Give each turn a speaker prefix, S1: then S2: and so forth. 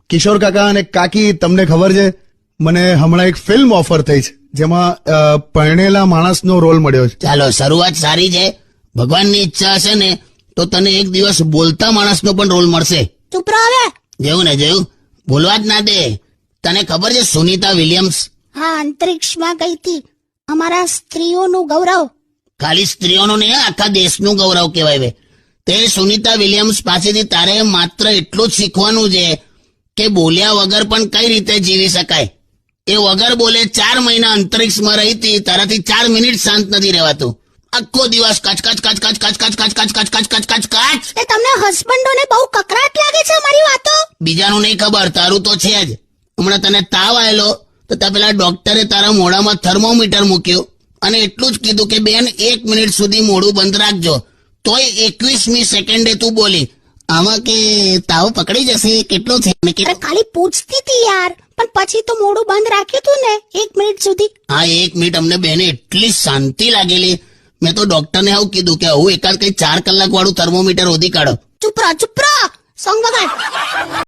S1: કિશોર કાકા અને કાકી, તમને ખબર છે મને હમણાં એક ફિલ્મ ઓફર થઈ છે જેમાં પરણેલા માણસનો રોલ મળ્યો છે.
S2: ચાલો, શરૂઆત સારી છે. ભગવાનની ઈચ્છા હશે ને તો તને એક દિવસ બોલતા માણસનો પણ રોલ મળશે.
S3: ચૂપ રહો હવે.
S2: જેવું ને જેવું, બોલવા જ ના દે. તને ખબર છે સુનીતા વિલિયમ્સ?
S3: હા, અંતરિક્ષમાં ગઈ હતી. અમારા સ્ત્રીઓનું ગૌરવ.
S2: ખાલી સ્ત્રીઓનું નહીં, આખા દેશનું ગૌરવ કહેવાય. તે સુનીતા વિલિયમ્સ પાસેથી તારે માત્ર એટલું જ શીખવાનું છે કે બોલ્યા વગર પણ કઈ રીતે જીવી શકાય. એ વગર બોલે 4 મહિના અંતરિક્ષમાં રહી હતી, તારાથી 4 મિનિટ શાંત નથી રહેવાતું. આખો દિવસ કચ કચ કચ કચ કચ કચ કચ કચ કચ કચ કચ કચ કચ.
S3: એ તમને હસબન્ડોને બહુ કકરાટ લાગે છે અમારી વાતો.
S2: બીજાનું નહીં ખબર, તારું તો છે જ. હમણાં તને તાવ આવેલો તો ત્યાં પેલા ડોક્ટરે તારા મોઢામાં થર્મોમીટર મૂક્યું અને એટલું જ કીધું કે બેન 1 મિનિટ સુધી મોઢું બંધ રાખજો. તોય 21મી સેકન્ડે તું બોલી, આમાં કે તાવ પકડી જશે, કેટલો છે ને
S3: અરે ખાલી પૂછતી હતી યાર, પણ પછી તો મોઢું બંધ રાખ્યું હતું ને 1 મિનિટ સુધી.
S2: હા, 1 મિનિટ અમને બેને એટલી શાંતિ લાગેલી. મેં તો ડોક્ટરને આવું કીધું કે આવું એકાદ કઈ 4 કલાક વાળું થર્મોમીટર શોધી કાઢો.
S3: ચૂપ રહો, સોંગ વગાડ.